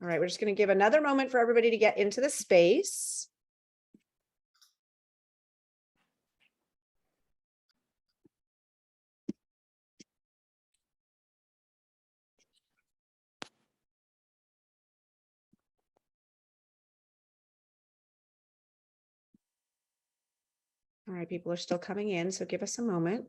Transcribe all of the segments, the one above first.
All right, we're just going to give another moment for everybody to get into the space. All right, people are still coming in, so give us a moment.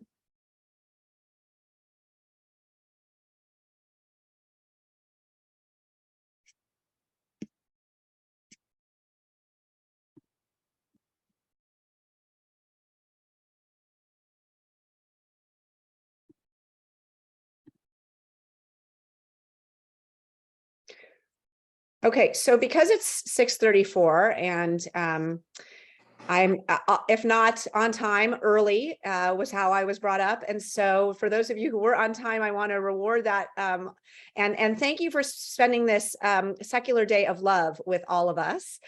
Okay, so because it's 6:34 and I'm, if not on time, early was how I was brought up. And so for those of you who were on time, I want to reward that. And thank you for spending this secular day of love with all of us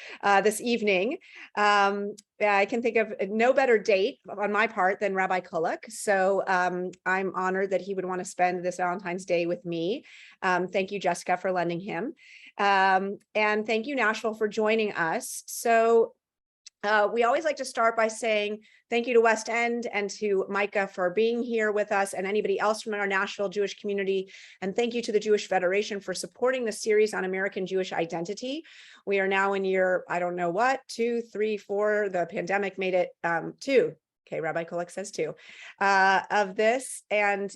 this evening. I can think of no better date on my part than Rabbi Kullock. So I'm honored that he would want to spend this Valentine's Day with me. Thank you, Jessica, for lending him. And thank you, Nashville, for joining us. So we always like to start by saying thank you to West End and to Micah for being here with us and anybody else from our Nashville Jewish community. And thank you to the Jewish Federation for supporting the series on American Jewish identity. We are now in year, I don't know what, 2, 3, 4. The pandemic made it 2. Okay, Rabbi Kullock says 2 of this. And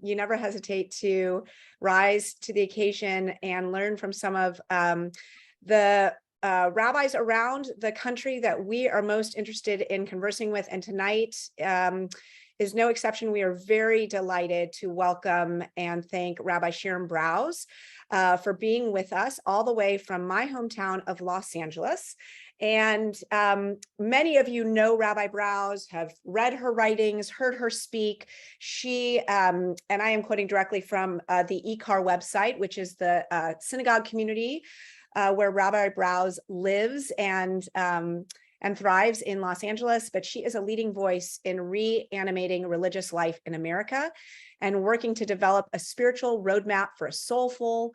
you never hesitate to rise to the occasion and learn from some of the rabbis around the country that we are most interested in conversing with. And tonight is no exception. We are very delighted to welcome and thank Rabbi Sharon Brous for being with us all the way from my hometown of Los Angeles. And many of you know Rabbi Brous, have read her writings, heard her speak. She, and I am quoting directly from the IKAR website, which is the synagogue community where Rabbi Brous lives and thrives in Los Angeles, but she is a leading voice in reanimating religious life in America and working to develop a spiritual roadmap for a soulful,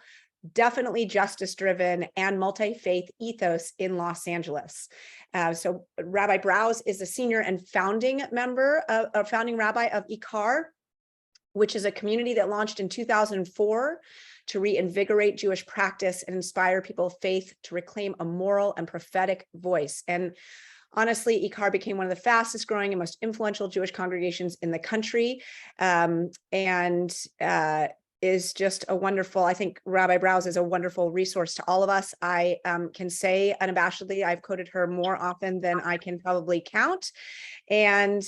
definitely justice-driven and multi-faith ethos in Los Angeles. So Rabbi Brous is a senior and founding member, founding rabbi of IKAR, which is a community that launched in 2004 to reinvigorate Jewish practice and inspire people of faith to reclaim a moral and prophetic voice. And honestly, IKAR became one of the fastest growing and most influential Jewish congregations in the country, and is just a wonderful, I think Rabbi Brous is a wonderful resource to all of us. I can say unabashedly, I've quoted her more often than I can probably count. And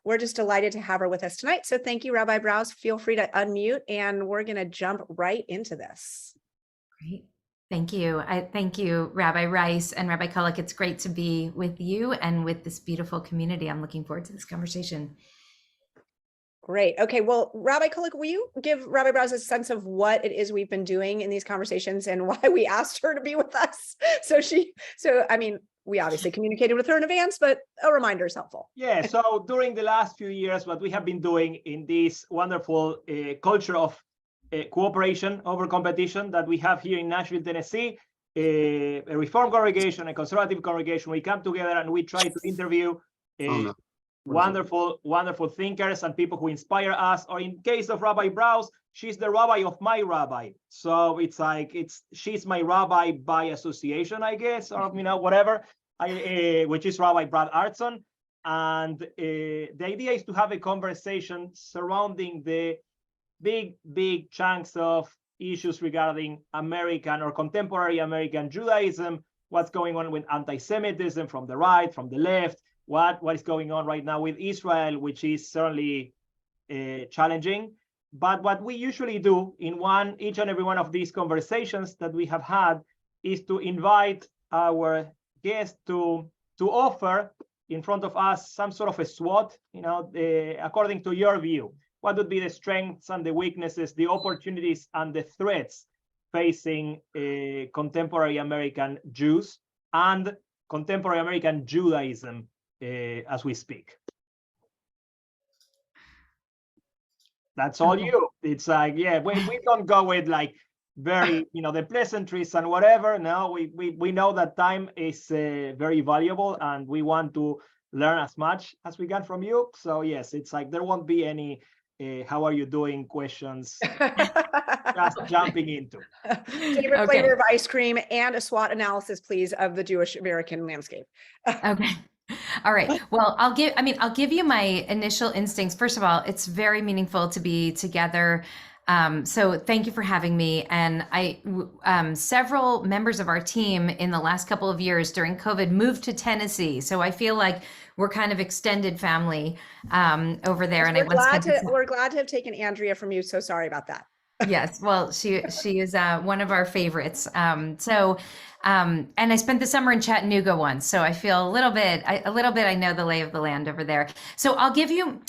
we're just delighted to have her with us tonight. So thank you, Rabbi Brous. Feel free to unmute and we're going to jump right into this. Great. Thank you. I thank you, Rabbi Rice and Rabbi Kullock. It's great to be with you and with this beautiful community. I'm looking forward to this conversation. Great. Okay. Well, Rabbi Kullock, will you give Rabbi Brous a sense of what it is we've been doing in these conversations and why we asked her to be with us? I mean, we obviously communicated with her in advance, but a reminder is helpful. Yeah. So during the last few years, what we have been doing in this wonderful culture of cooperation over competition that we have here in Nashville, Tennessee, a Reform congregation, a conservative congregation, we come together and we try to interview wonderful thinkers and people who inspire us. Or in case of Rabbi Brous, she's the rabbi of my rabbi. So it's like she's my rabbi by association, I guess, or whatever. Which is Rabbi Brad Artson. And the idea is to have a conversation surrounding the big chunks of issues regarding American or contemporary American Judaism, what's going on with anti-Semitism from the right, from the left, what is going on right now with Israel, which is certainly challenging. But what we usually do in each and every one of these conversations that we have had is to invite our guests to offer in front of us some sort of a SWOT, according to your view. What would be the strengths and the weaknesses, the opportunities and the threats facing contemporary American Jews and contemporary American Judaism as we speak? That's all you. It's like, yeah, we don't go with like very, the pleasantries and whatever. No, we know that time is very valuable, and we want to learn as much as we can from you. So yes, it's like there won't be any how are you doing questions just jumping into. Favorite flavor of ice cream and a SWOT analysis, please, of the Jewish American landscape. Okay. All right. Well, I'll give you my initial instincts. First of all, it's very meaningful to be together. So thank you for having me. And several members of our team in the last couple of years during COVID moved to Tennessee. So I feel like we're kind of extended family over there. And we're glad to have taken Andrea from you. So sorry about that. Yes, well, she is one of our favorites. And I spent the summer in Chattanooga once, so I feel a little bit. I know the lay of the land over there. So I'll give you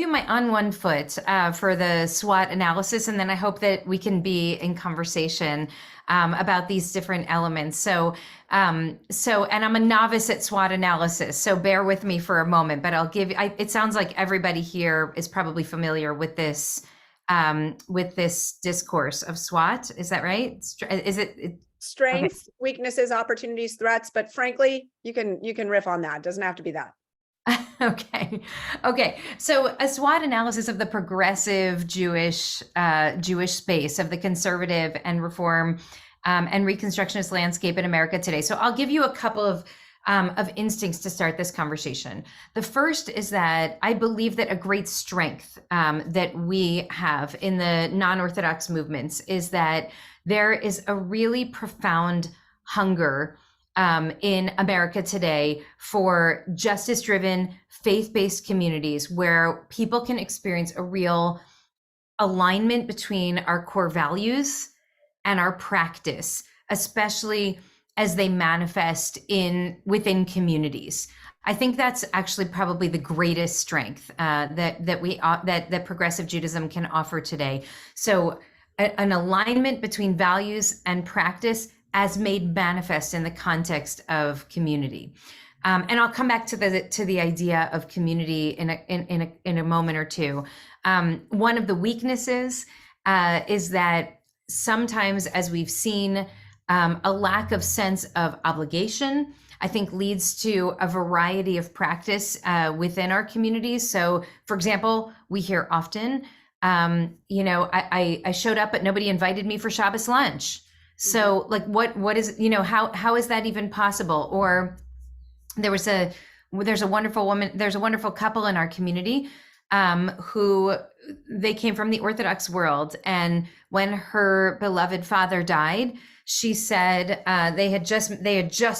my on one foot for the SWOT analysis, and then I hope that we can be in conversation about these different elements. And I'm a novice at SWOT analysis, so bear with me for a moment. But I'll give you. It sounds like everybody here is probably familiar with this discourse of SWOT. Is that right? Is it strengths, okay, weaknesses, opportunities, threats? But frankly, you can riff on that. It doesn't have to be that. Okay. So a SWOT analysis of the progressive Jewish space, of the conservative and reform and Reconstructionist landscape in America today. So I'll give you a couple of instincts to start this conversation. The first is that I believe that a great strength that we have in the non-Orthodox movements is that there is a really profound hunger in America today for justice-driven, faith-based communities where people can experience a real alignment between our core values and our practice, especially as they manifest within communities. I think that's actually probably the greatest strength that progressive Judaism can offer today. So an alignment between values and practice as made manifest in the context of community. And I'll come back to the idea of community in a moment or two. One of the weaknesses is that sometimes, as we've seen, a lack of sense of obligation, I think, leads to a variety of practice within our communities. So, for example, we hear often, I showed up, but nobody invited me for Shabbos lunch. So, like, what is, how is that even possible? Or there's a wonderful couple in our community who they came from the Orthodox world, and when her beloved father died, she said they had just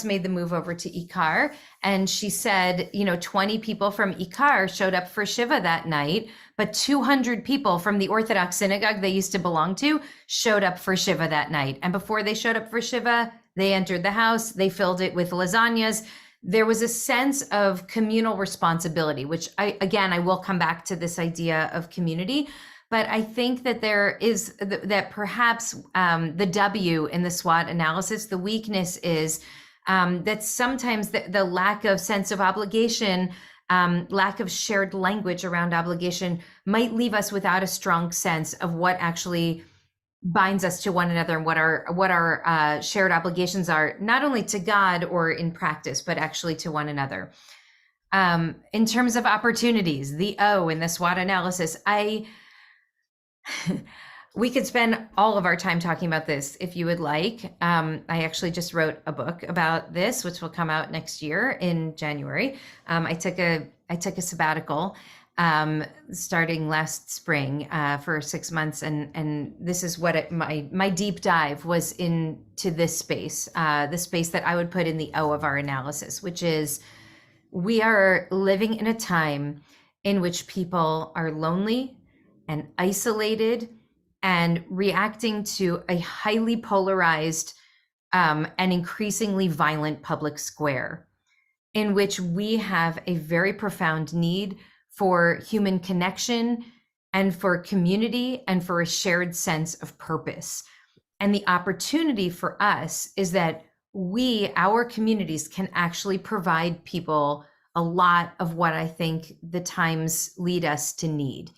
made the move over to IKAR, and she said 20 people from IKAR showed up for Shiva that night, but 200 people from the Orthodox synagogue they used to belong to showed up for Shiva that night. And before they showed up for Shiva, they entered the house, they filled it with lasagnas. There was a sense of communal responsibility, which I will come back to this idea of community. But I think that there is that perhaps the W in the SWOT analysis, the weakness is that sometimes the lack of sense of obligation, lack of shared language around obligation might leave us without a strong sense of what actually binds us to one another and what our shared obligations are, not only to God or in practice, but actually to one another. In terms of opportunities, the O in the SWOT analysis, we could spend all of our time talking about this if you would like. I actually just wrote a book about this, which will come out next year in January. I took a sabbatical starting last spring for 6 months, and this is what my deep dive was into this space, the space that I would put in the O of our analysis, which is we are living in a time in which people are lonely and isolated and reacting to a highly polarized and increasingly violent public square, in which we have a very profound need for human connection and for community and for a shared sense of purpose. And the opportunity for us is that our communities can actually provide people a lot of what I think the times lead us to need.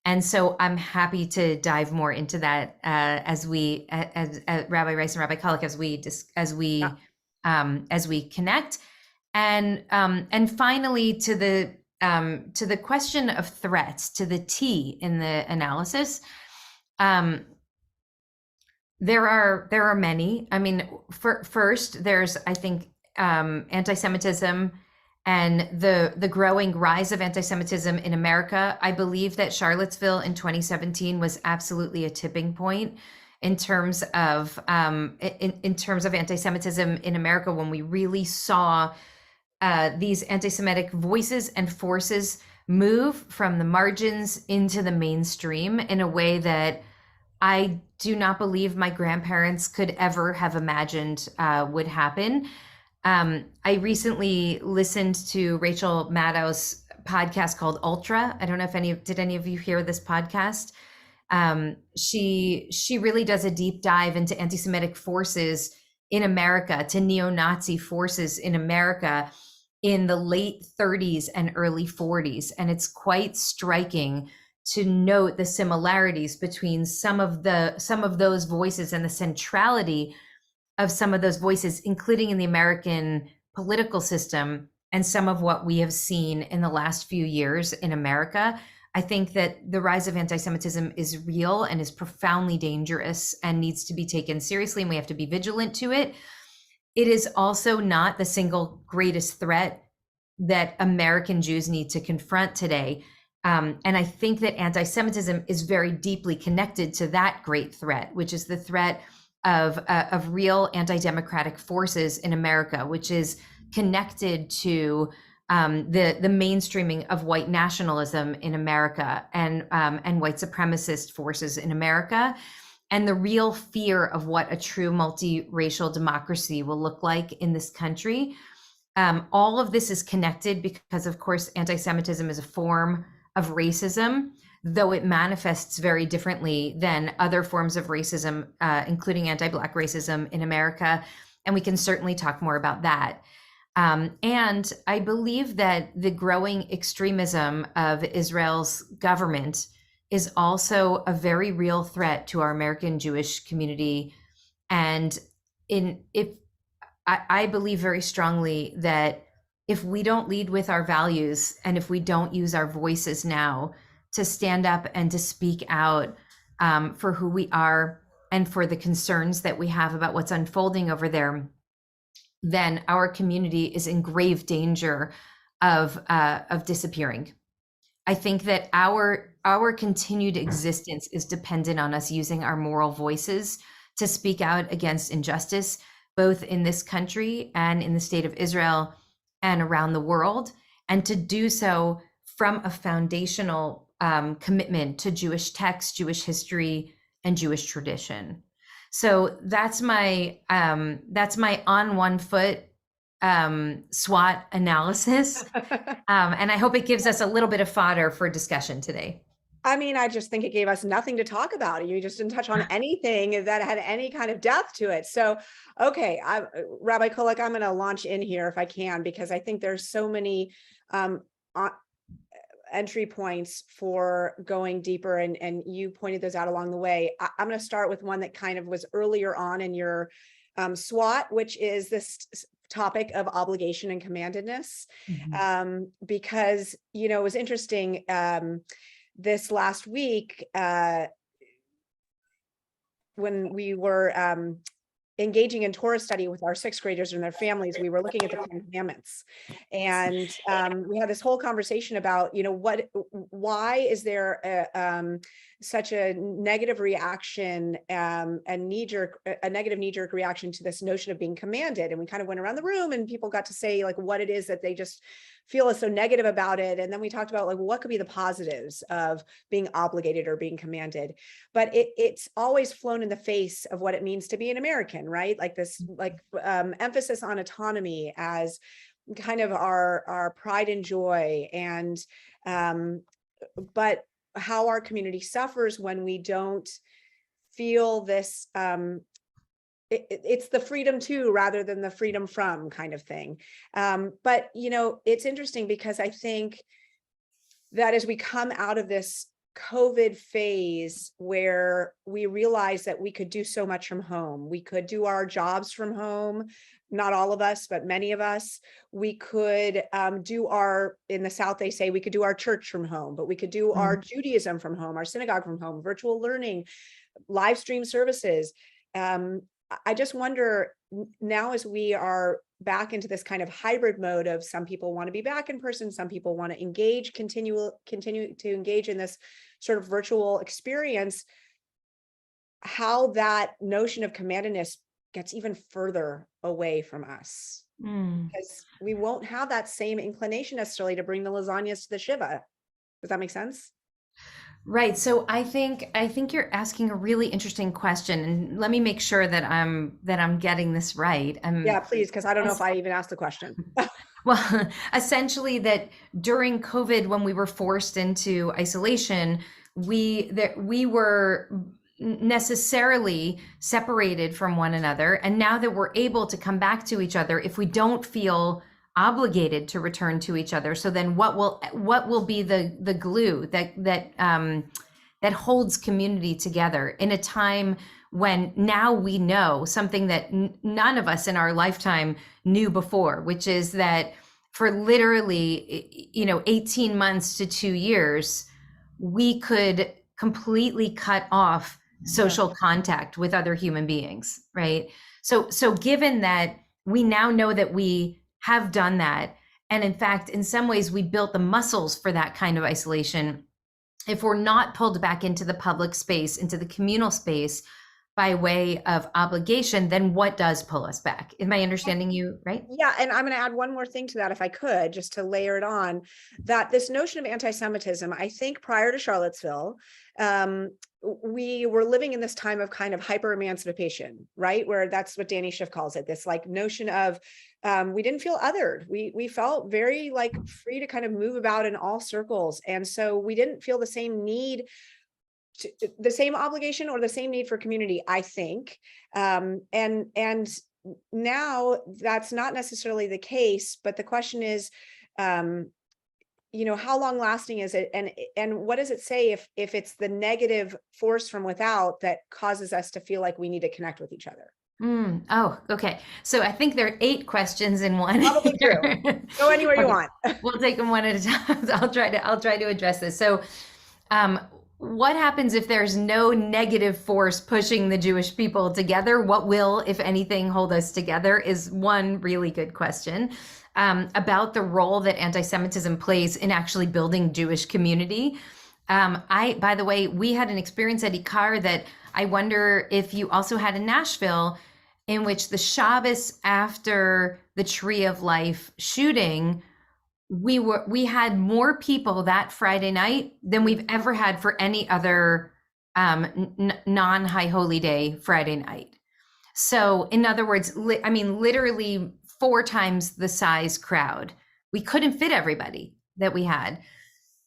And so I'm happy to dive more into that as Rabbi Rice and Rabbi Kullock, as we connect. And finally, to the question of threats, to the T in the analysis, there are many. I mean, first, there's, I think, anti-Semitism and the growing rise of anti-Semitism in America. I believe that Charlottesville in 2017 was absolutely a tipping point in terms of anti-Semitism in America, when we really saw these anti-Semitic voices and forces move from the margins into the mainstream in a way that I do not believe my grandparents could ever have imagined would happen. I recently listened to Rachel Maddow's podcast called Ultra. I don't know if did any of you hear this podcast? She really does a deep dive into anti-Semitic forces in America, to neo-Nazi forces in America in the late 30s and early 40s. And it's quite striking to note the similarities between some of those voices and the centrality of some of those voices, including in the American political system, and some of what we have seen in the last few years in America. I think that the rise of anti-Semitism is real and is profoundly dangerous and needs to be taken seriously, and we have to be vigilant to it. It is also not the single greatest threat that American Jews need to confront today. And I think that anti-Semitism is very deeply connected to that great threat, which is the threat of real anti-democratic forces in America, which is connected to the mainstreaming of white nationalism in America and white supremacist forces in America, and the real fear of what a true multiracial democracy will look like in this country. All of this is connected because, of course, anti-Semitism is a form of racism, though it manifests very differently than other forms of racism, including anti-Black racism in America. And we can certainly talk more about that. And I believe that the growing extremism of Israel's government is also a very real threat to our American Jewish community. And I believe very strongly that if we don't lead with our values, and if we don't use our voices now to stand up and to speak out for who we are and for the concerns that we have about what's unfolding over there, then our community is in grave danger of disappearing. I think that our continued existence is dependent on us using our moral voices to speak out against injustice, both in this country and in the state of Israel and around the world, and to do so from a foundational commitment to Jewish text, Jewish history, and Jewish tradition. So that's my on one foot SWOT analysis, and I hope it gives us a little bit of fodder for discussion today. I mean, I just think it gave us nothing to talk about. You just didn't touch on anything that had any kind of depth to it. So, okay, Rabbi Kullock, I'm going to launch in here if I can, because I think there's so many entry points for going deeper, and you pointed those out along the way. I'm going to start with one that kind of was earlier on in your SWOT, which is this topic of obligation and commandedness, because, you know, it was interesting. This last week, when we were engaging in Torah study with our sixth graders and their families, we were looking at the Ten Commandments, and we had this whole conversation about, you know, why is there such a negative reaction, a negative knee-jerk reaction to this notion of being commanded? And we kind of went around the room, and people got to say like what it is that they just feel is so negative about it. And then we talked about like what could be the positives of being obligated or being commanded. But it's always flown in the face of what it means to be an American, right? Like this emphasis on autonomy as kind of our pride and joy, and but how our community suffers when we don't feel this it's the freedom to rather than the freedom from kind of thing. But, you know, it's interesting because I think that as we come out of this COVID phase where we realized that we could do so much from home. We could do our jobs from home. Not all of us, but many of us. We could do our, in the South, they say we could do our church from home, but we could do our Judaism from home, our synagogue from home, virtual learning, live stream services. I just wonder now, as we are back into this kind of hybrid mode of some people want to be back in person, some people want to engage, continue to engage in this sort of virtual experience, how that notion of commandedness gets even further away from us, because we won't have that same inclination necessarily to bring the lasagnas to the Shiva. Does that make sense? Right. So I think you're asking a really interesting question, and let me make sure that I'm getting this right. Yeah, please, because I don't know if I even asked the question. Well, essentially that during COVID, when we were forced into isolation, we were necessarily separated from one another. And now that we're able to come back to each other, if we don't feel obligated to return to each other, so then what will be the glue that holds community together in a time when now we know something that none of us in our lifetime knew before, which is that for literally 18 months to 2 years, we could completely cut off social contact with other human beings, right? So given that we now know that we have done that, and in fact, in some ways, we built the muscles for that kind of isolation. If we're not pulled back into the public space, into the communal space by way of obligation, then what does pull us back? Am I understanding you right? Yeah, and I'm going to add one more thing to that, if I could, just to layer it on, that this notion of anti-Semitism, I think prior to Charlottesville, we were living in this time of kind of hyper-emancipation, right? Where that's what Danny Schiff calls it, this like notion of we didn't feel othered. We felt very like free to kind of move about in all circles. And so we didn't feel the same need, the same obligation or the same need for community, I think. And now that's not necessarily the case, but the question is, how long lasting is it? And what does it say if it's the negative force from without that causes us to feel like we need to connect with each other? Oh, okay. So I think there are 8 questions in one. Probably true. Go anywhere you want. We'll take them one at a time. I'll try to address this. So, what happens if there's no negative force pushing the Jewish people together? What will, if anything, hold us together is one really good question about the role that anti-Semitism plays in actually building Jewish community. By the way, we had an experience at IKAR that I wonder if you also had in Nashville, in which the Shabbos after the Tree of Life shooting, we had more people that Friday night than we've ever had for any other non-High Holy Day Friday night. So in other words, literally 4 times the size crowd. We couldn't fit everybody that we had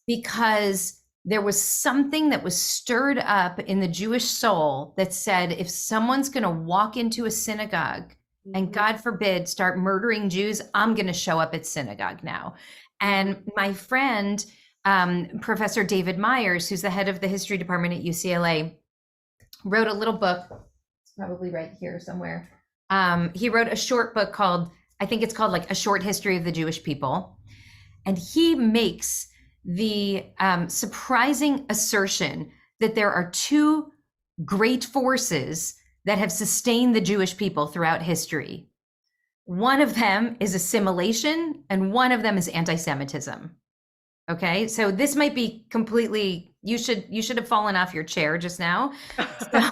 because there was something that was stirred up in the Jewish soul that said, if someone's going to walk into a synagogue and God forbid start murdering Jews, I'm going to show up at synagogue now. And my friend, Professor David Myers, who's the head of the history department at UCLA, wrote a little book. It's probably right here somewhere. He wrote a short book called, I think it's called like A Short History of the Jewish People. And he makes the surprising assertion that there are 2 great forces that have sustained the Jewish people throughout history. One of them is assimilation, and one of them is anti-Semitism. Okay, so this might be completely, you should have fallen off your chair just now. So,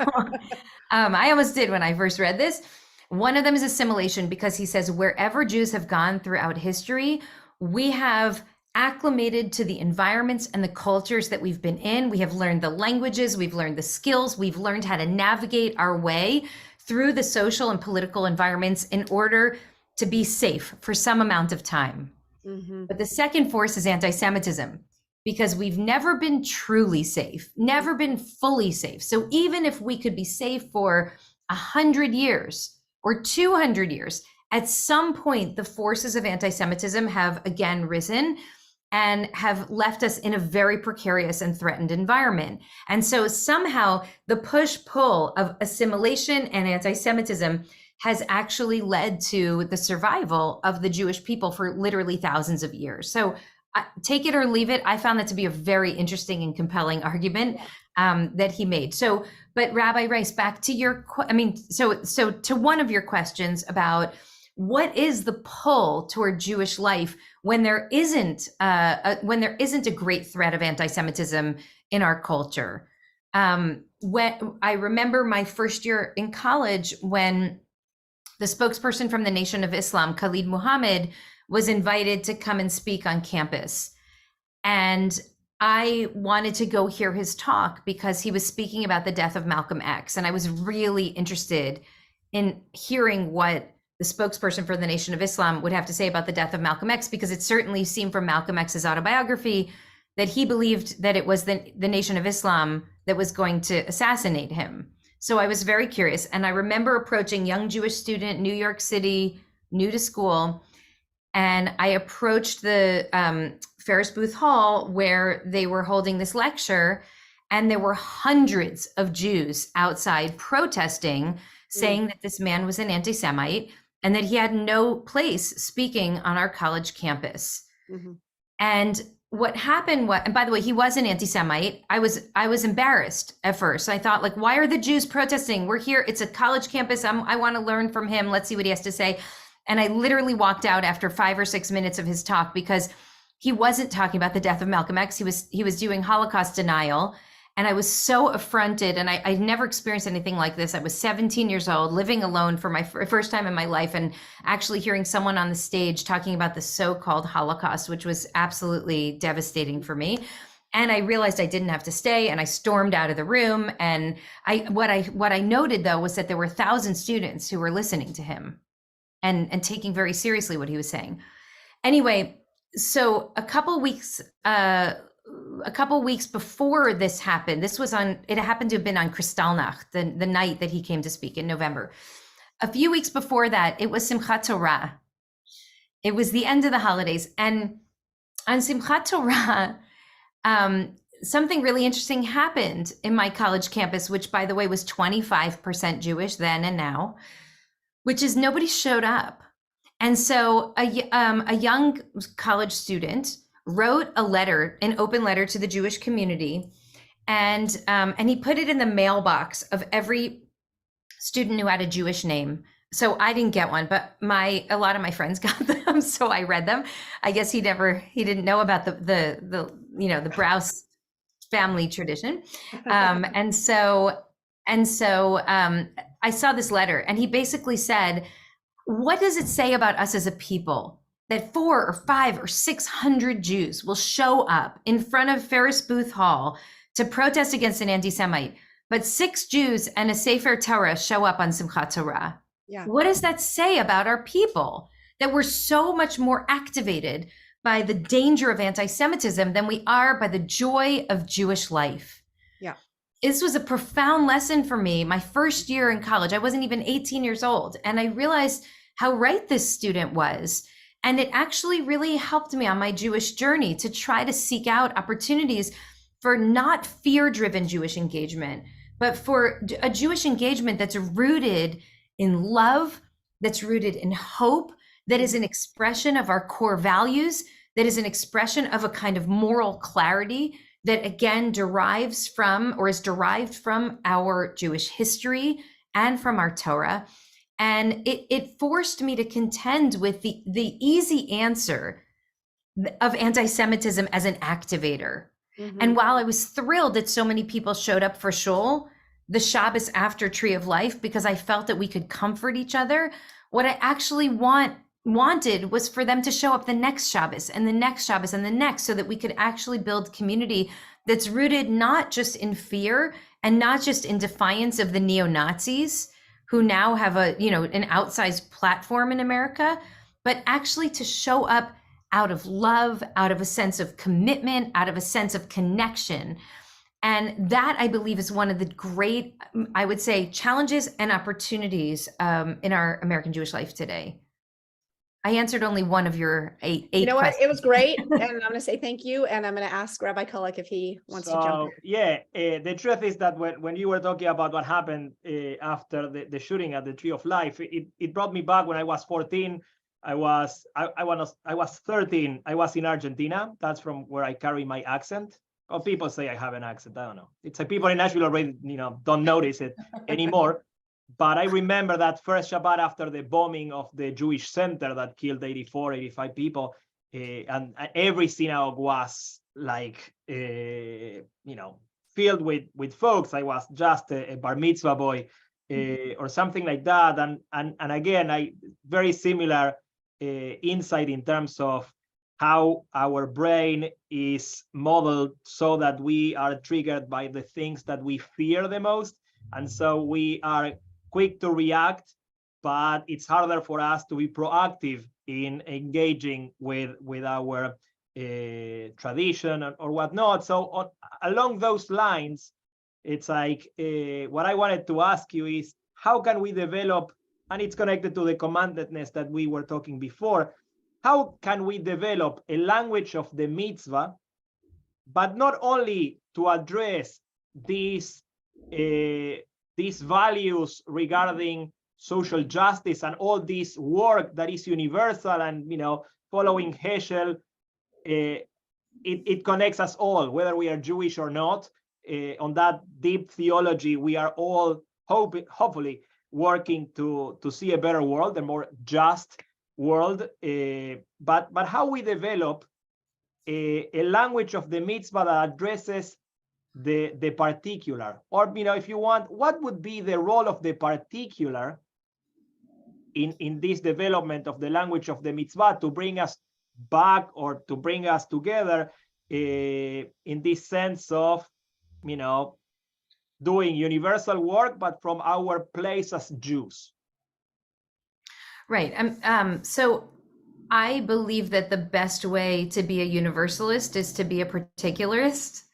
I almost did when I first read this. One of them is assimilation, because he says wherever Jews have gone throughout history, we have acclimated to the environments and the cultures that we've been in. We have learned the languages, we've learned the skills, we've learned how to navigate our way through the social and political environments in order to be safe for some amount of time. But the second force is anti-Semitism, because we've never been truly safe, never been fully safe. So even if we could be safe for 100 years or 200 years, at some point, the forces of anti-Semitism have again risen. and have left us in a very precarious and threatened environment. And so somehow the push-pull of assimilation and anti-Semitism has actually led to the survival of the Jewish people for literally thousands of years. So take it or leave it. I found that to be a very interesting and compelling argument that he made. So, but Rabbi Rice, back to your, so to one of your questions about what is the pull toward Jewish life when there isn't a great threat of anti-Semitism in our culture. When I remember my first year in college, when the spokesperson from the Nation of Islam, Khalid Muhammad, was invited to come and speak on campus. And I wanted to go hear his talk because he was speaking about the death of Malcolm X. And I was really interested in hearing what the spokesperson for the Nation of Islam would have to say about the death of Malcolm X, because it certainly seemed from Malcolm X's autobiography that he believed that it was the Nation of Islam that was going to assassinate him. So I was very curious. And I remember approaching young Jewish student, New York City, new to school. And I approached the Ferris Booth Hall where they were holding this lecture. And there were hundreds of Jews outside protesting, saying that this man was an anti-Semite and that he had no place speaking on our college campus. Mm-hmm. And what happened was, and by the way, he was an anti-Semite. I was embarrassed at first. I thought, like, why are the Jews protesting? We're here. It's a college campus. I want to learn from him. Let's see what he has to say. And I literally walked out after 5 or 6 minutes of his talk because he wasn't talking about the death of Malcolm X. He was doing Holocaust denial. And I was so affronted, and I'd never experienced anything like this. I was 17 years old, living alone for my first time in my life, and actually hearing someone on the stage talking about the so-called Holocaust, which was absolutely devastating for me. And I realized I didn't have to stay, and I stormed out of the room. And what I noted, though, was that there were 1,000 students who were listening to him and taking very seriously what he was saying. Anyway, so a couple weeks before this happened, it happened to have been on Kristallnacht, the night that he came to speak in November. A few weeks before that, it was Simchat Torah. It was the end of the holidays. And on Simchat Torah, something really interesting happened in my college campus, which, by the way, was 25% Jewish then and now, which is nobody showed up. And so a young college student wrote an open letter to the Jewish community, and he put it in the mailbox of every student who had a Jewish name. So I didn't get one, but a lot of my friends got them, so I read them. I guess he didn't know about the Brous family tradition, and so I saw this letter, and he basically said, "What does it say about us as a people that 400 or 500 or 600 Jews will show up in front of Ferris Booth Hall to protest against an anti-Semite, but 6 Jews and a Sefer Torah show up on Simchat Torah? Yeah. What does that say about our people, that we're so much more activated by the danger of anti-Semitism than we are by the joy of Jewish life?" Yeah. This was a profound lesson for me. My first year in college, I wasn't even 18 years old. And I realized how right this student was. And it actually really helped me on my Jewish journey to try to seek out opportunities for not fear-driven Jewish engagement, but for a Jewish engagement that's rooted in love, that's rooted in hope, that is an expression of our core values, that is an expression of a kind of moral clarity that, again, derives from or is derived from our Jewish history and from our Torah. And it forced me to contend with the easy answer of anti-Semitism as an activator. Mm-hmm. And while I was thrilled that so many people showed up for Shul, the Shabbos after Tree of Life, because I felt that we could comfort each other, what I actually wanted was for them to show up the next Shabbos and the next Shabbos and the next, so that we could actually build community that's rooted not just in fear and not just in defiance of the neo-Nazis, who now have an outsized platform in America, but actually to show up out of love, out of a sense of commitment, out of a sense of connection. And that, I believe, is one of the great, I would say, challenges and opportunities in our American Jewish life today. I answered only one of your eight You know what? questions. It was great. And I'm going to say thank you. And I'm going to ask Rabbi Kullock if he wants to jump in. Yeah, the truth is that when you were talking about what happened after the shooting at the Tree of Life, it brought me back when I was 14. I was 13. I was in Argentina. That's from where I carry my accent. Or people say I have an accent. I don't know. It's like people in Nashville already, don't notice it anymore. But I remember that first Shabbat after the bombing of the Jewish center that killed 84, 85 people. And every synagogue was like, filled with folks. I was just a bar mitzvah boy or something like that. And again, very similar insight in terms of how our brain is modeled so that we are triggered by the things that we fear the most. And so we are quick to react, but it's harder for us to be proactive in engaging with our tradition or whatnot. So along those lines, it's like what I wanted to ask you is, how can we develop, and it's connected to the commandedness that we were talking before, how can we develop a language of the mitzvah, but not only to address these values regarding social justice and all this work that is universal and, following Heschel, it connects us all, whether we are Jewish or not. On that deep theology, we are all hopefully working to see a better world, a more just world. But how we develop a language of the mitzvah that addresses the particular, or if you want, what would be the role of the particular in this development of the language of the mitzvah to bring us back or to bring us together in this sense of doing universal work, but from our place as Jews? Right. So I believe that the best way to be a universalist is to be a particularist.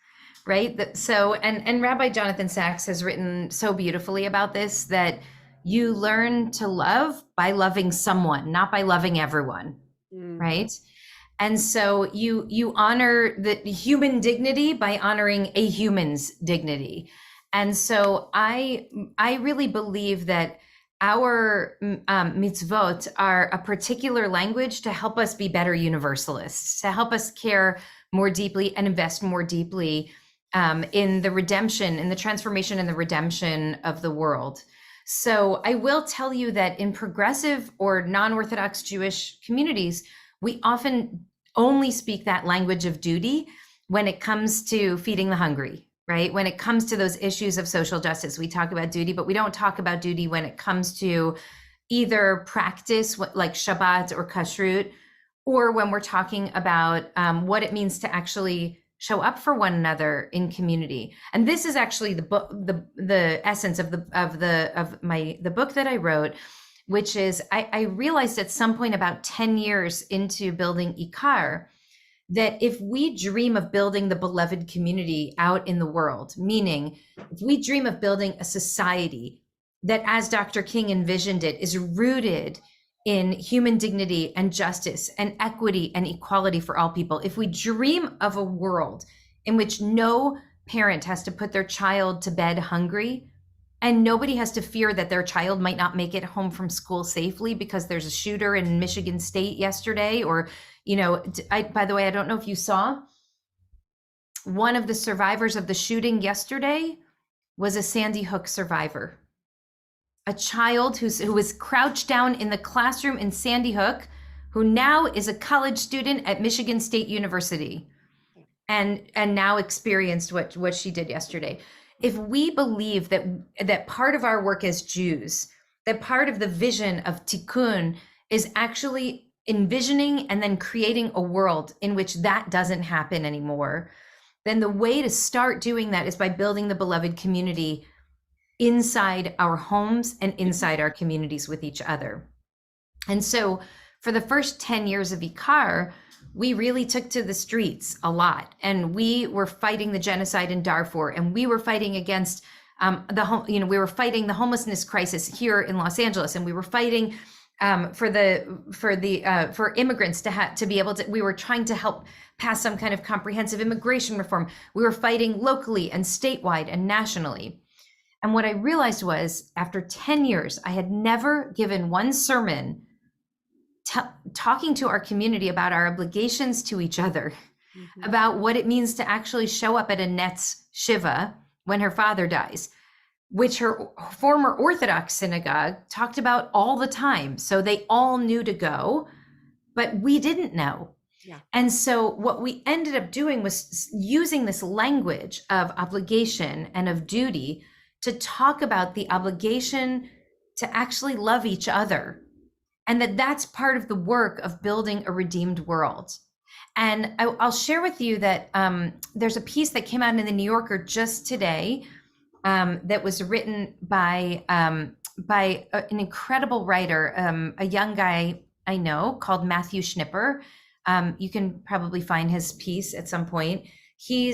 Right. So, and Rabbi Jonathan Sachs has written so beautifully about this, that you learn to love by loving someone, not by loving everyone. Right. And so you honor the human dignity by honoring a human's dignity. And so I really believe that our mitzvot are a particular language to help us be better universalists, to help us care more deeply and invest more deeply in the redemption, in the transformation and the redemption of the world. So I will tell you that in progressive or non-Orthodox Jewish communities, we often only speak that language of duty when it comes to feeding the hungry, right? When it comes to those issues of social justice, we talk about duty, but we don't talk about duty when it comes to either practice like Shabbat or Kashrut, or when we're talking about what it means to actually show up for one another in community. And this is actually the book, the essence of the book that I wrote, which is I realized at some point about 10 years into building IKAR that if we dream of building the beloved community out in the world, meaning if we dream of building a society that, as Dr. King envisioned it, is rooted in human dignity and justice and equity and equality for all people, if we dream of a world in which no parent has to put their child to bed hungry, and nobody has to fear that their child might not make it home from school safely because there's a shooter in Michigan State yesterday, or, by the way, I don't know if you saw, one of the survivors of the shooting yesterday was a Sandy Hook survivor. A child who was crouched down in the classroom in Sandy Hook, who now is a college student at Michigan State University, and now experienced what she did yesterday. If we believe that part of our work as Jews, that part of the vision of Tikkun is actually envisioning and then creating a world in which that doesn't happen anymore, then the way to start doing that is by building the beloved community inside our homes and inside our communities with each other. And so for the first 10 years of IKAR, we really took to the streets a lot, and we were fighting the genocide in Darfur, and we were fighting against we were fighting the homelessness crisis here in Los Angeles, and we were fighting for immigrants to be able to. We were trying to help pass some kind of comprehensive immigration reform. We were fighting locally and statewide and nationally. And what I realized was, after 10 years, I had never given one sermon talking to our community about our obligations to each other, about what it means to actually show up at Annette's Shiva when her father dies, which her former Orthodox synagogue talked about all the time. So they all knew to go, but we didn't know. Yeah. And so what we ended up doing was using this language of obligation and of duty to talk about the obligation to actually love each other, and that's part of the work of building a redeemed world. And I'll share with you that there's a piece that came out in the New Yorker just today that was written by an incredible writer, a young guy I know called Matthew Schnipper. You can probably find his piece at some point. He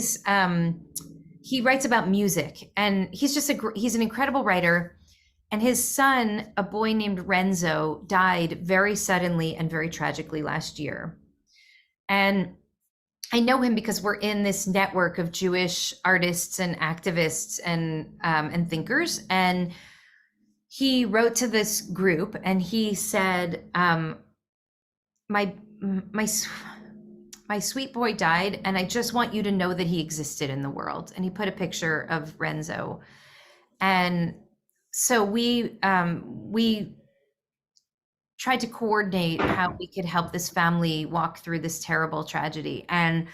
writes about music, and he's an incredible writer. And his son, a boy named Renzo, died very suddenly and very tragically last year. And I know him because we're in this network of Jewish artists and activists and thinkers. And he wrote to this group and he said, my sweet boy died, and I just want you to know that he existed in the world. And he put a picture of Renzo. And so we tried to coordinate how we could help this family walk through this terrible tragedy. And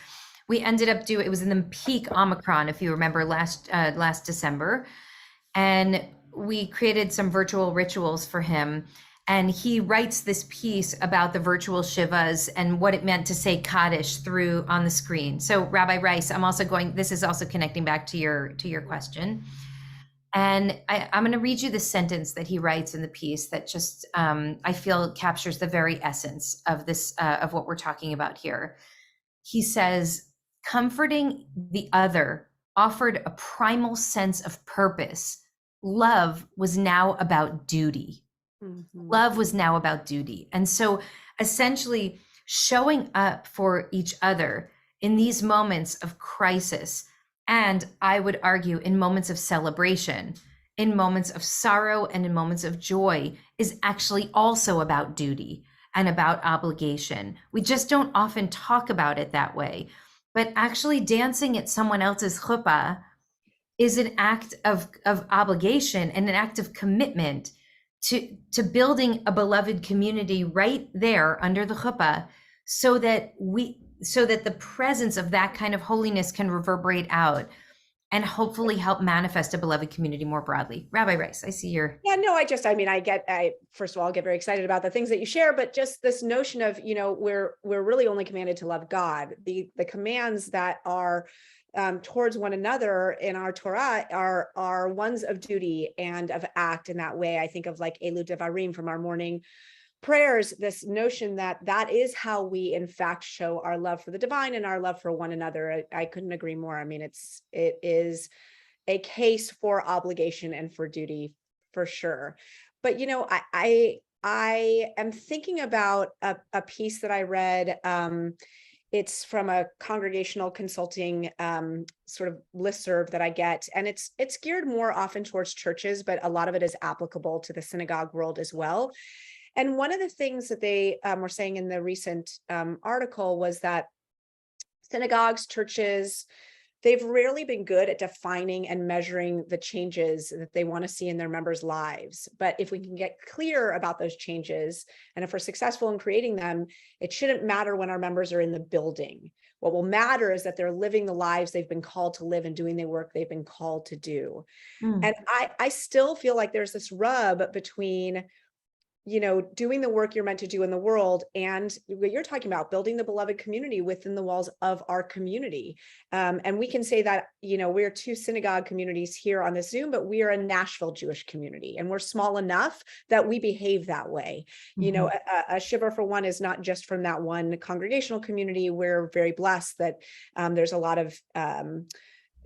we ended up it was in the peak Omicron, if you remember, last December. And we created some virtual rituals for him. And he writes this piece about the virtual Shivas and what it meant to say Kaddish on the screen. So Rabbi Rice, this is also connecting back to your question. And I'm going to read you the sentence that he writes in the piece that just, I feel captures the very essence of this, of what we're talking about here. He says, comforting the other offered a primal sense of purpose. Love was now about duty. Love was now about duty. And so essentially showing up for each other in these moments of crisis, and I would argue in moments of celebration, in moments of sorrow and in moments of joy, is actually also about duty and about obligation. We just don't often talk about it that way. But actually dancing at someone else's chuppah is an act of obligation and an act of commitment to building a beloved community right there under the chuppah, so that the presence of that kind of holiness can reverberate out and hopefully help manifest a beloved community more broadly. Rabbi Rice, I see your. Yeah, no, I first of all, get very excited about the things that you share, but just this notion of, we're really only commanded to love God. The commands that are towards one another in our Torah are ones of duty and of act in that way. I think of like Elu Devarim from our morning prayers, this notion that is how we in fact show our love for the divine and our love for one another. I couldn't agree more. I mean, it is a case for obligation and for duty for sure. But I am thinking about a piece that I read. It's from a congregational consulting sort of listserv that I get, and it's geared more often towards churches, but a lot of it is applicable to the synagogue world as well. And one of the things that they were saying in the recent article was that synagogues, churches, they've rarely been good at defining and measuring the changes that they want to see in their members' lives. But if we can get clear about those changes, and if we're successful in creating them, it shouldn't matter when our members are in the building. What will matter is that they're living the lives they've been called to live and doing the work they've been called to do. And I still feel like there's this rub between doing the work you're meant to do in the world and what you're talking about, building the beloved community within the walls of our community. And we can say that, we're two synagogue communities here on this Zoom, but we are a Nashville Jewish community, and we're small enough that we behave that way. A shiva for one is not just from that one congregational community. We're very blessed that there's a lot of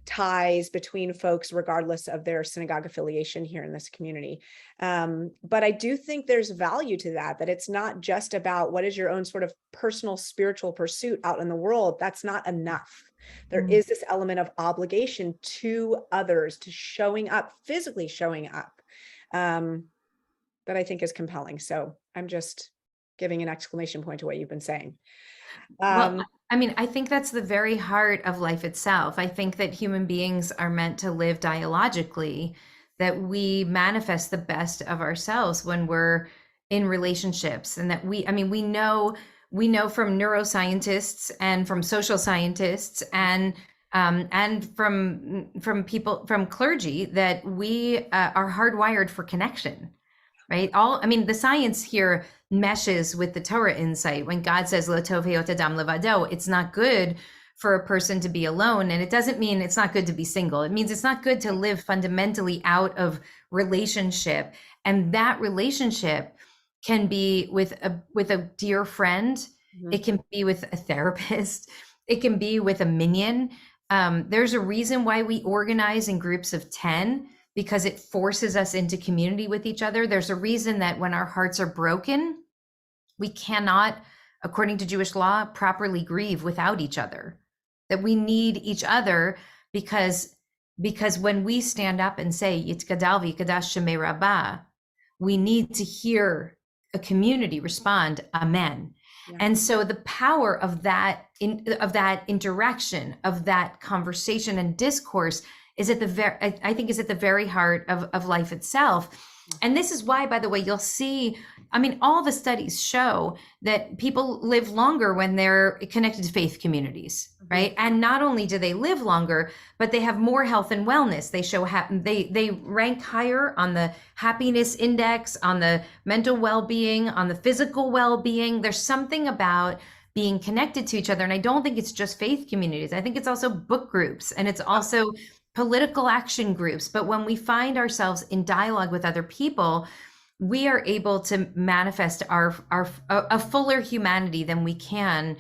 ties between folks regardless of their synagogue affiliation here in this community. But I do think there's value to that it's not just about what is your own sort of personal spiritual pursuit out in the world. That's not enough. There is this element of obligation to others, to showing up, physically showing up, that I think is compelling. So I'm just giving an exclamation point to what you've been saying. Well, I mean, I think that's the very heart of life itself. I think that human beings are meant to live dialogically, that we manifest the best of ourselves when we're in relationships, and that we know from neuroscientists and from social scientists and from people, from clergy, that we are hardwired for connection, right? The science here meshes with the Torah insight. When God says, "Lo tov heyot adam levado," it's not good for a person to be alone. And it doesn't mean it's not good to be single. It means it's not good to live fundamentally out of relationship. And that relationship can be with a dear friend. Mm-hmm. It can be with a therapist. It can be with a minion. There's a reason why we organize in groups of 10, because it forces us into community with each other. There's a reason that when our hearts are broken, we cannot, according to Jewish law, properly grieve without each other. That we need each other because when we stand up and say Yitkadal v'Yikadash Shemei Rabbah, we need to hear a community respond, Amen. Yeah. And so the power of that interaction, of that conversation and discourse is at the very heart of life itself. And this is why, by the way, you'll see, all the studies show that people live longer when they're connected to faith communities, right? And not only do they live longer, but they have more health and wellness. They show they rank higher on the happiness index, on the mental well-being, on the physical well-being. There's something about being connected to each other. And I don't think it's just faith communities. I think it's also book groups, and it's also political action groups. But when we find ourselves in dialogue with other people, we are able to manifest a fuller humanity than we can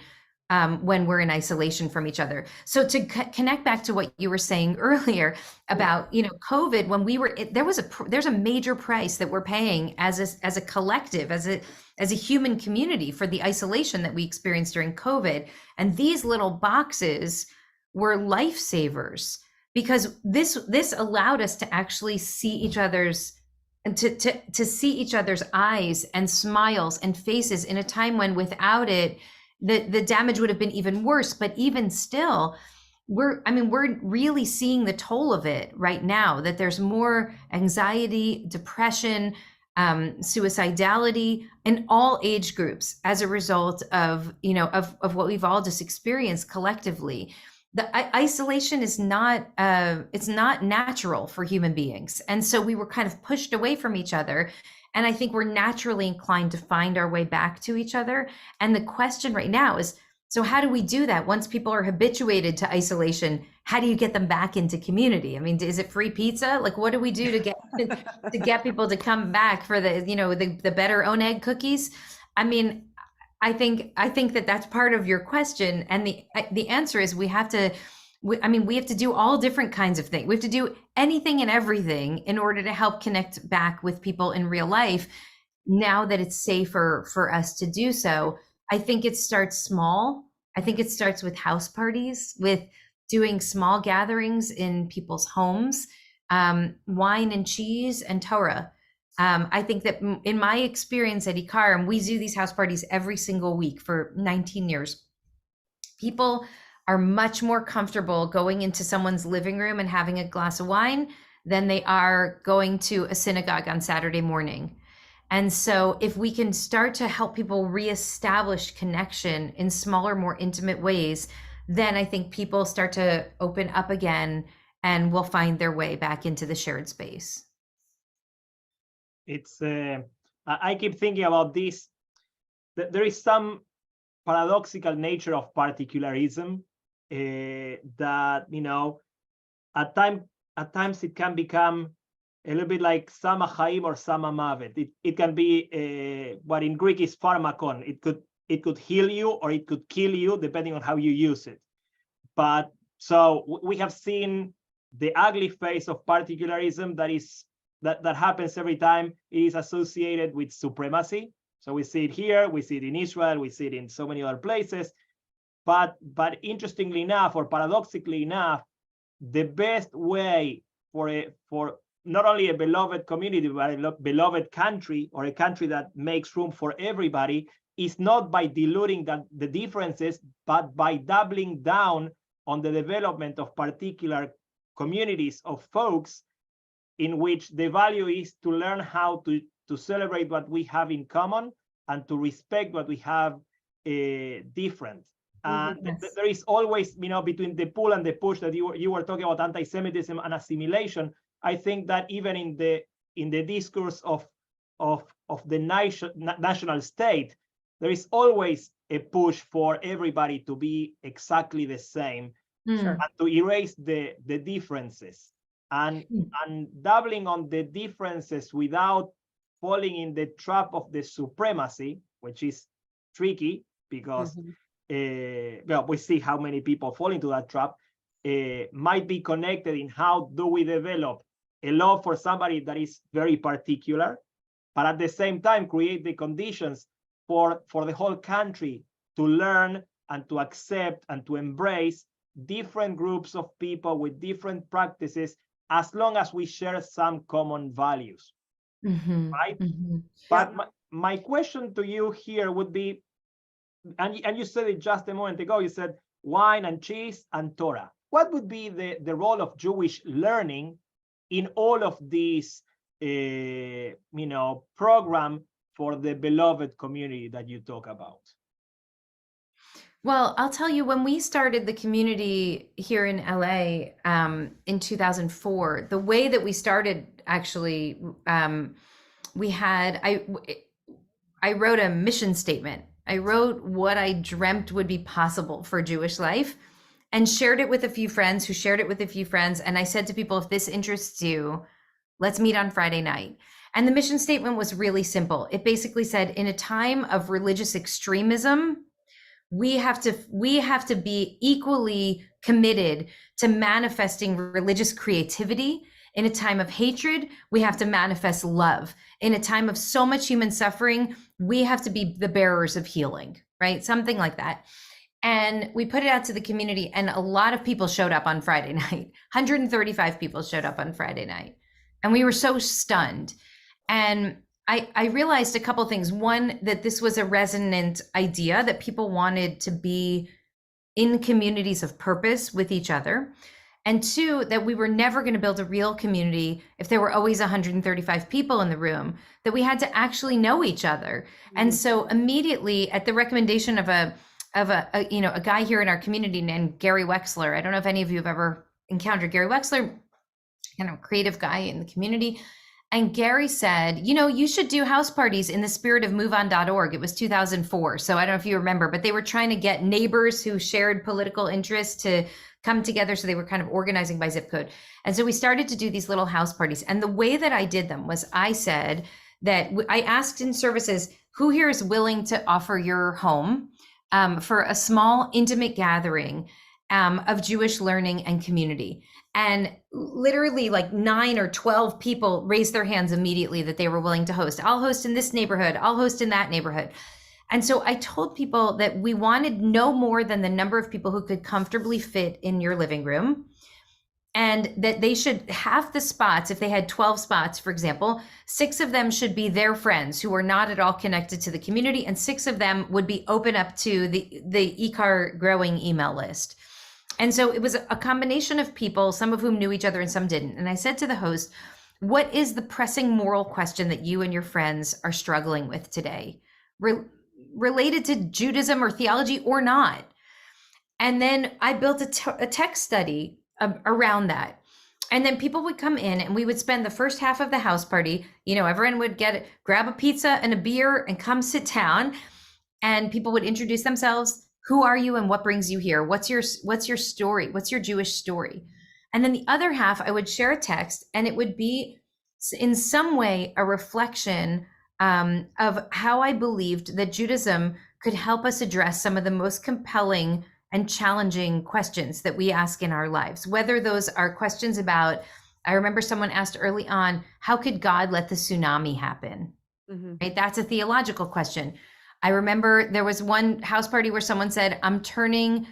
when we're in isolation from each other. So to connect back to what you were saying earlier about, COVID, when we were, there's a major price that we're paying as a collective, as a human community, for the isolation that we experienced during COVID. And these little boxes were lifesavers, because this allowed us to actually see each other's, and to see each other's eyes and smiles and faces in a time when without it, the damage would have been even worse. But even still, we're really seeing the toll of it right now, that there's more anxiety, depression, suicidality in all age groups as a result of what we've all just experienced collectively. The isolation is not it's not natural for human beings. And so we were kind of pushed away from each other. And I think we're naturally inclined to find our way back to each other. And the question right now is, so how do we do that? Once people are habituated to isolation, how do you get them back into community? Is it free pizza? Like, what do we do to get people to come back for the better oneg cookies? I think that that's part of your question, and the answer is we have to do all different kinds of things. We have to do anything and everything in order to help connect back with people in real life, now that it's safer for us to do so. I think it starts small. I think it starts with house parties, with doing small gatherings in people's homes, wine and cheese and Torah. I think that in my experience at IKAR, and we do these house parties every single week for 19 years, people are much more comfortable going into someone's living room and having a glass of wine than they are going to a synagogue on Saturday morning. And so if we can start to help people reestablish connection in smaller, more intimate ways, then I think people start to open up again and will find their way back into the shared space. It's I keep thinking about this, that there is some paradoxical nature of particularism, that at times it can become a little bit like sama chaim or sama mavet. It can be what in Greek is pharmakon. It could heal you or it could kill you depending on how you use it. But So we have seen the ugly face of particularism that happens every time it is associated with supremacy. So we see it here, we see it in Israel, we see it in so many other places. But interestingly enough, or paradoxically enough, the best way for not only a beloved community, but a beloved country, or a country that makes room for everybody, is not by diluting the differences, but by doubling down on the development of particular communities of folks in which the value is to learn how to celebrate what we have in common and to respect what we have different. And there is always, between the pull and the push that you were talking about, anti-Semitism and assimilation. I think that even in the discourse of the national state, there is always a push for everybody to be exactly the same and to erase the differences. And doubling on the differences without falling in the trap of the supremacy, which is tricky because we see how many people fall into that trap, might be connected in how do we develop a love for somebody that is very particular, but at the same time create the conditions for the whole country to learn and to accept and to embrace different groups of people with different practices, as long as we share some common values, right? But my question to you here would be, and you said it just a moment ago, you said wine and cheese and Torah. What would be the role of Jewish learning in all of these, program for the beloved community that you talk about? Well, I'll tell you, when we started the community here in LA in 2004, the way that we started, actually, I wrote a mission statement. I wrote what I dreamt would be possible for Jewish life and shared it with a few friends who shared it with a few friends. And I said to people, if this interests you, let's meet on Friday night. And the mission statement was really simple. It basically said, in a time of religious extremism, we have to be equally committed to manifesting religious creativity. In a time of hatred, we have to manifest love. In a time of so much human suffering, we have to be the bearers of healing, right? Something like that. And we put it out to the community, and a lot of people showed up on Friday night. 135 people showed up on Friday night. And we were so stunned. And I realized a couple things. One, that this was a resonant idea, that people wanted to be in communities of purpose with each other. And two, that we were never going to build a real community if there were always 135 people in the room, that we had to actually know each other. And so immediately, at the recommendation of a guy here in our community named Gary Wexler, I don't know if any of you have ever encountered Gary Wexler, kind of creative guy in the community. And Gary said, you should do house parties in the spirit of moveon.org. It was 2004. So I don't know if you remember, but they were trying to get neighbors who shared political interests to come together. So they were kind of organizing by zip code. And so we started to do these little house parties. And the way that I did them was, I said that I asked in services, who here is willing to offer your home for a small, intimate gathering of Jewish learning and community? And literally like 9 or 12 people raised their hands immediately that they were willing to host. I'll host in this neighborhood. I'll host in that neighborhood. And so I told people that we wanted no more than the number of people who could comfortably fit in your living room, and that they should have the spots. If they had 12 spots, for example, 6 of them should be their friends who are not at all connected to the community, and 6 of them would be open up to the IKAR growing email list. And so it was a combination of people, some of whom knew each other and some didn't. And I said to the host, what is the pressing moral question that you and your friends are struggling with today, related to Judaism or theology or not? And then I built a text study around that. And then people would come in, and we would spend the first half of the house party, everyone would grab a pizza and a beer and come sit down, and people would introduce themselves. Who are you and what brings you here? What's your story? What's your Jewish story? And then the other half, I would share a text, and it would be in some way a reflection of how I believed that Judaism could help us address some of the most compelling and challenging questions that we ask in our lives, whether those are questions about, I remember someone asked early on, how could God let the tsunami happen? Mm-hmm. Right? That's a theological question. I remember there was one house party where someone said, I'm turning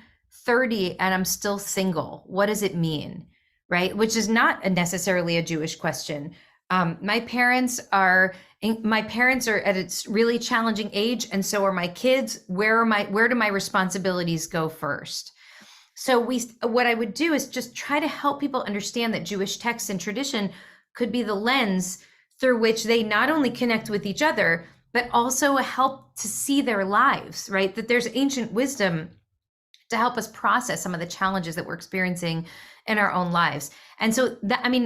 30 and I'm still single. What does it mean? Right? Which is not necessarily a Jewish question. My parents are at a really challenging age, and so are my kids. Where do my responsibilities go first? So what I would do is just try to help people understand that Jewish texts and tradition could be the lens through which they not only connect with each other, but also help to see their lives, right? That there's ancient wisdom to help us process some of the challenges that we're experiencing in our own lives. And so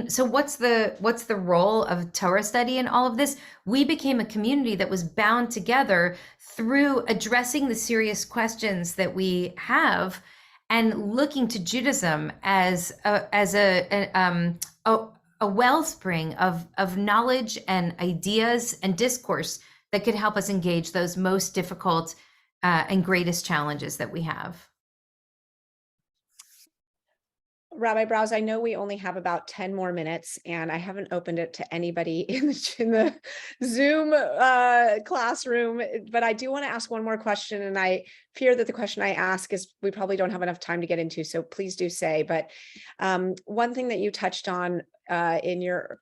so what's the role of Torah study in all of this? We became a community that was bound together through addressing the serious questions that we have and looking to Judaism as a wellspring of knowledge and ideas and discourse that could help us engage those most difficult and greatest challenges that we have. Rabbi Brous, I know we only have about 10 more minutes, and I haven't opened it to anybody in the Zoom classroom, but I do want to ask one more question, and I fear that the question I ask is we probably don't have enough time to get into, so please do say. But one thing that you touched on in your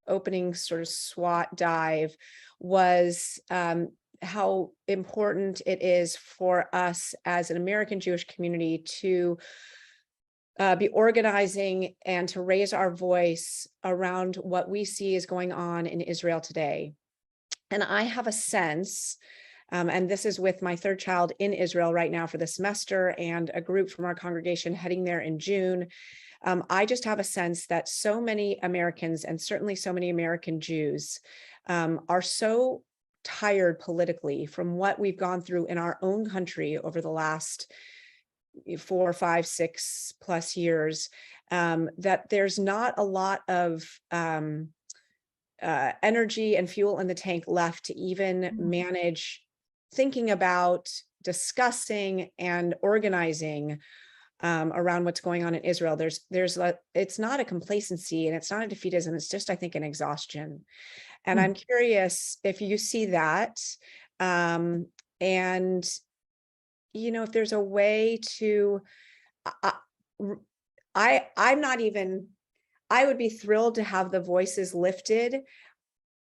opening sort of SWAT dive was how important it is for us as an American Jewish community to be organizing and to raise our voice around what we see is going on in Israel today. And I have a sense, and this is with my third child in Israel right now for the semester and a group from our congregation heading there in June. I just have a sense that so many Americans, and certainly so many American Jews, are so tired politically from what we've gone through in our own country over the last 4, 5, 6+ years, that there's not a lot of energy and fuel in the tank left to even manage thinking about, discussing, and organizing around what's going on in Israel. It's not a complacency and it's not a defeatism. It's just, I think, an exhaustion. And I'm curious if you see that, and if there's a way to, I would be thrilled to have the voices lifted,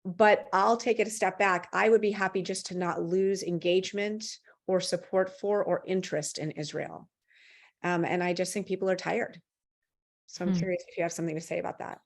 but I'll take it a step back. I would be happy just to not lose engagement or support for or interest in Israel. And I just think people are tired. So I'm curious if you have something to say about that.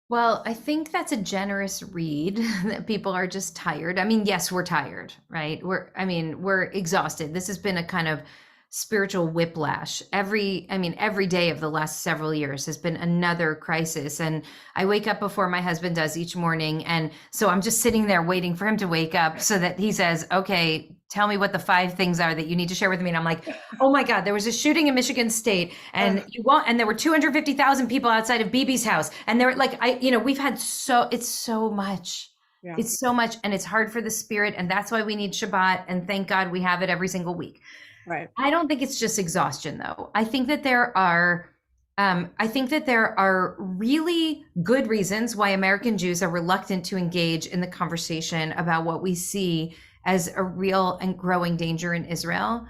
Well, I think that's a generous read that people are just tired. I mean, yes, we're tired, right? We're exhausted. This has been a kind of spiritual whiplash. Every day of the last several years has been another crisis. And I wake up before my husband does each morning. And so I'm just sitting there waiting for him to wake up so that he says, okay, tell me what the 5 things are that you need to share with me. And I'm like, oh my God, there was a shooting in Michigan State and and there were 250,000 people outside of Bibi's house. And they're like, we've had it's so much. Yeah. It's so much. And it's hard for the spirit. And that's why we need Shabbat. And thank God we have it every single week. Right. I don't think it's just exhaustion, though. I think that there are really good reasons why American Jews are reluctant to engage in the conversation about what we see as a real and growing danger in Israel.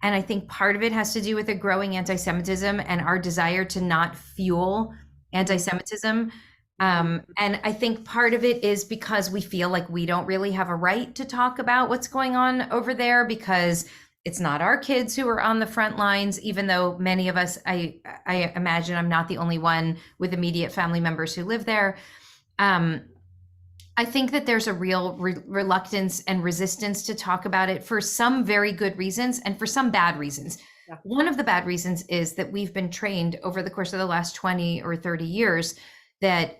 And I think part of it has to do with a growing anti-Semitism and our desire to not fuel anti-Semitism. And I think part of it is because we feel like we don't really have a right to talk about what's going on over there because it's not our kids who are on the front lines, even though many of us, I imagine I'm not the only one with immediate family members who live there. I think that there's a real reluctance and resistance to talk about it for some very good reasons and for some bad reasons. Yeah. One of the bad reasons is that we've been trained over the course of the last 20 or 30 years that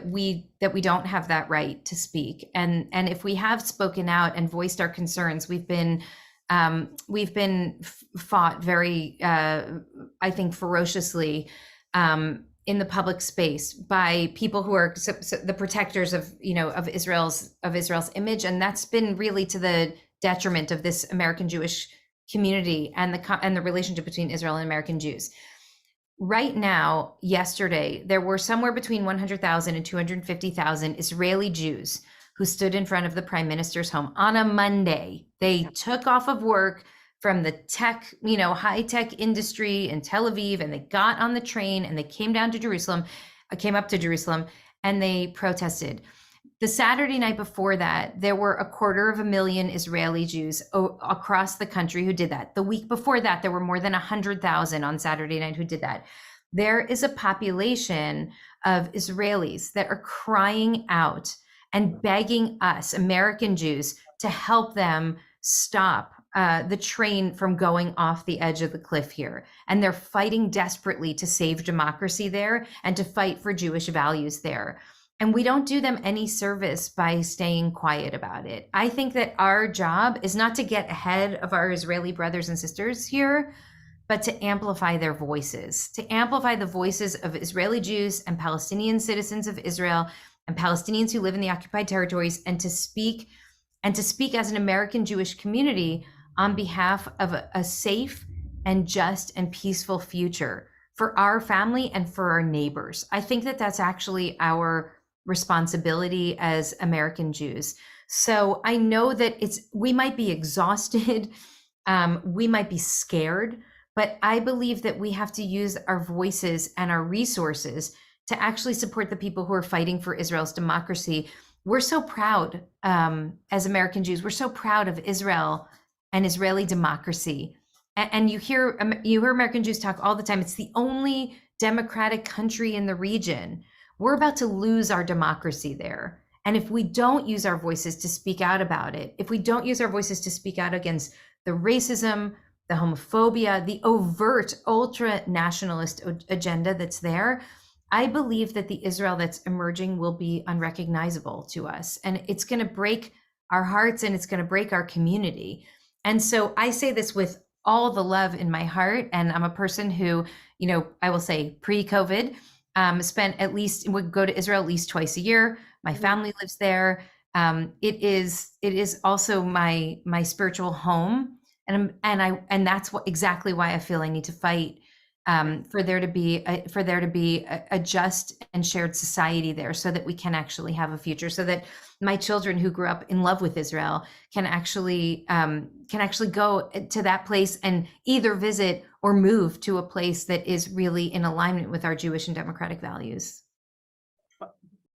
we don't have that right to speak. And if we have spoken out and voiced our concerns, we've been fought very, I think, ferociously in the public space by people who are the protectors of Israel's image, and that's been really to the detriment of this American Jewish community and the relationship between Israel and American Jews. Right now, yesterday, there were somewhere between 100,000 and 250,000 Israeli Jews who stood in front of the prime minister's home on a Monday. They took off of work from the tech, high tech industry in Tel Aviv, and they got on the train and they came up to Jerusalem, and they protested. The Saturday night before that, there were 250,000 Israeli Jews across the country who did that. The week before that, there were more than 100,000 on Saturday night who did that. There is a population of Israelis that are crying out and begging us, American Jews, to help them stop the train from going off the edge of the cliff here. And they're fighting desperately to save democracy there and to fight for Jewish values there. And we don't do them any service by staying quiet about it. I think that our job is not to get ahead of our Israeli brothers and sisters here, but to amplify their voices, to amplify the voices of Israeli Jews and Palestinian citizens of Israel and Palestinians who live in the occupied territories, and to speak as an American Jewish community on behalf of a safe and just and peaceful future for our family and for our neighbors. I think that that's actually our responsibility as American Jews. So I know that we might be exhausted, we might be scared, but I believe that we have to use our voices and our resources to actually support the people who are fighting for Israel's democracy. We're so proud as American Jews, we're so proud of Israel and Israeli democracy. And you hear American Jews talk all the time. It's the only democratic country in the region. We're about to lose our democracy there. And if we don't use our voices to speak out about it, if we don't use our voices to speak out against the racism, the homophobia, the overt ultra-nationalist agenda that's there, I believe that the Israel that's emerging will be unrecognizable to us. And it's going to break our hearts and it's going to break our community. And so I say this with all the love in my heart. And I'm a person who, I will say pre-COVID, would go to Israel at least twice a year. My family lives there. It is also my spiritual home, and that's exactly why I feel I need to fight for there to be a just and shared society there, so that we can actually have a future, so that my children who grew up in love with Israel can actually go to that place and either visit or move to a place that is really in alignment with our Jewish and democratic values.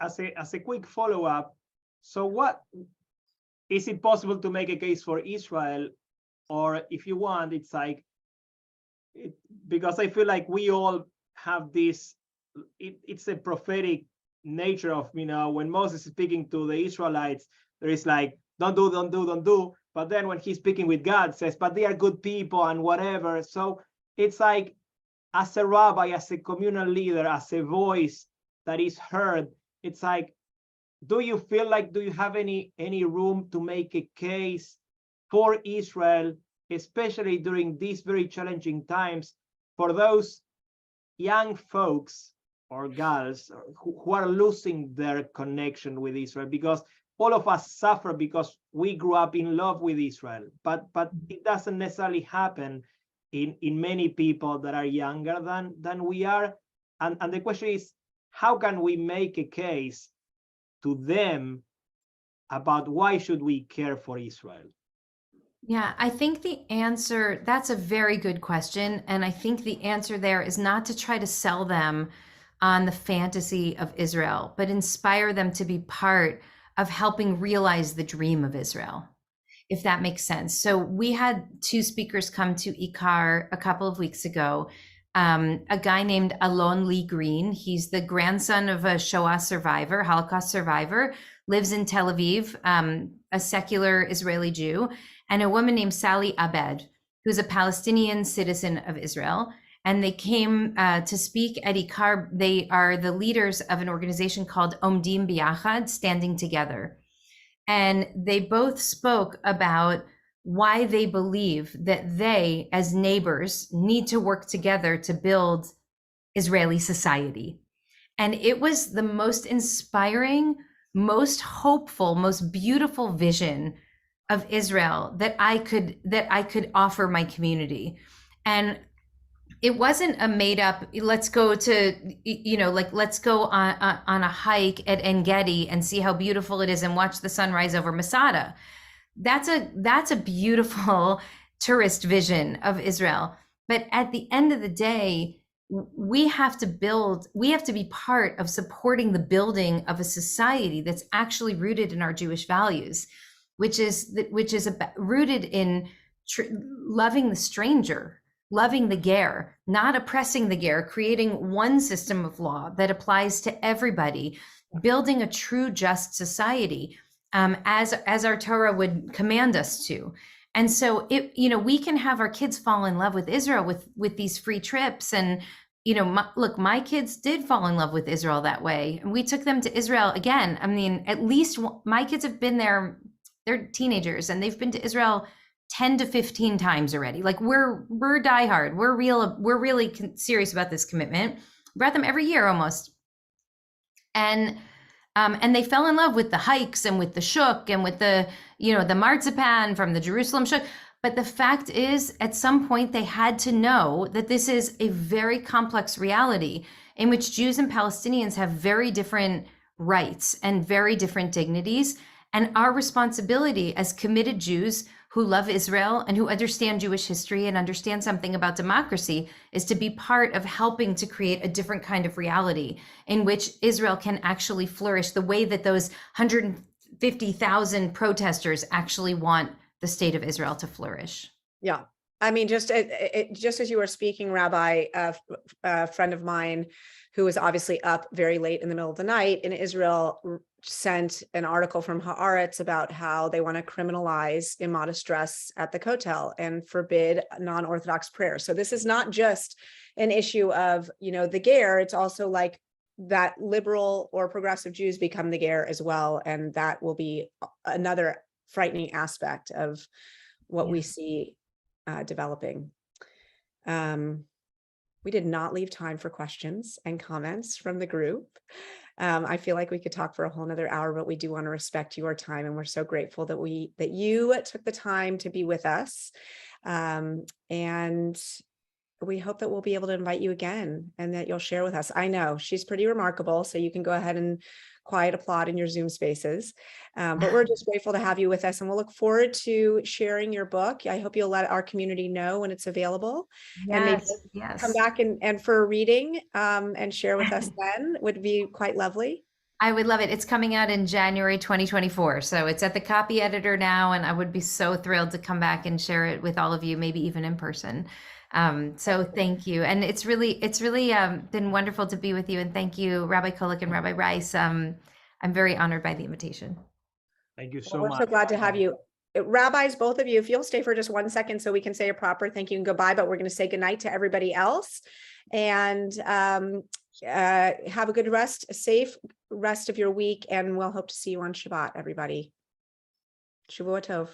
As a quick follow-up, so what is it possible to make a case for Israel, or if you want, it's like, because I feel like we all have this, it's a prophetic nature of, when Moses is speaking to the Israelites, there is like, don't do. But then when he's speaking with God, says, but they are good people and whatever. So it's like, as a rabbi, as a communal leader, as a voice that is heard, it's like, do you have any room to make a case for Israel, especially during these very challenging times, for those young folks or girls who are losing their connection with Israel? Because all of us suffer because we grew up in love with Israel, but it doesn't necessarily happen in many people that are younger than we are. And the question is, how can we make a case to them about why should we care for Israel? Yeah, I think the answer, that's a very good question. And I think the answer there is not to try to sell them on the fantasy of Israel, but inspire them to be part of helping realize the dream of Israel, if that makes sense. So we had two speakers come to IKAR a couple of weeks ago. A guy named Alon Lee Green. He's the grandson of a Shoah survivor, Holocaust survivor, lives in Tel Aviv, a secular Israeli Jew, and a woman named Sally Abed, who's a Palestinian citizen of Israel. And they came to speak at IKAR. They are the leaders of an organization called Omdim B'Yachad, Standing Together. And they both spoke about why they believe that they, as neighbors, need to work together to build Israeli society. And it was the most inspiring, most hopeful, most beautiful vision of Israel that I could offer my community. And it wasn't a made up, let's go to, let's go on a hike at En Gedi and see how beautiful it is and watch the sunrise over Masada. That's a beautiful tourist vision of Israel. But at the end of the day, we have to be part of supporting the building of a society that's actually rooted in our Jewish values, which is rooted in loving the stranger, loving the ger, not oppressing the ger, creating one system of law that applies to everybody, building a true just society, as our Torah would command us to. And so we can have our kids fall in love with Israel with these free trips. And, my kids did fall in love with Israel that way. And we took them to Israel again. I mean, at least my kids have been there. They're teenagers and they've been to Israel 10 to 15 times already. Like we're diehard. We're really serious about this commitment. Brought them every year almost. And they fell in love with the hikes and with the shuk and with the marzipan from the Jerusalem shuk. But the fact is, at some point, they had to know that this is a very complex reality in which Jews and Palestinians have very different rights and very different dignities. And our responsibility as committed Jews who love Israel and who understand Jewish history and understand something about democracy is to be part of helping to create a different kind of reality in which Israel can actually flourish the way that those 150,000 protesters actually want the state of Israel to flourish. Yeah. I mean, just as you were speaking, Rabbi, a friend of mine who was obviously up very late in the middle of the night in Israel sent an article from Haaretz about how they want to criminalize immodest dress at the Kotel and forbid non-Orthodox prayer. So this is not just an issue of, the ger, it's also like that liberal or progressive Jews become the ger as well. And that will be another frightening aspect of what we see developing. We did not leave time for questions and comments from the group. I feel like we could talk for a whole nother hour, but we do want to respect your time. And we're so grateful that you took the time to be with us. And we hope that we'll be able to invite you again and that you'll share with us. I know she's pretty remarkable, so you can go ahead and quiet applaud in your Zoom spaces. But we're just grateful to have you with us, and we'll look forward to sharing your book. I hope you'll let our community know when it's available. Yes, and maybe come back and for a reading and share with us then would be quite lovely. I would love it. It's coming out in January 2024. So it's at the copy editor now, and I would be so thrilled to come back and share it with all of you, maybe even in person. So thank you. And it's really been wonderful to be with you. And thank you, Rabbi Kullock and Rabbi Rice. I'm very honored by the invitation. Thank you so much. We're so glad to have you. Rabbis, both of you, if you'll stay for just 1 second so we can say a proper thank you and goodbye, but we're going to say goodnight to everybody else. And have a good rest, a safe rest of your week. And we'll hope to see you on Shabbat, everybody. Shavua Tov.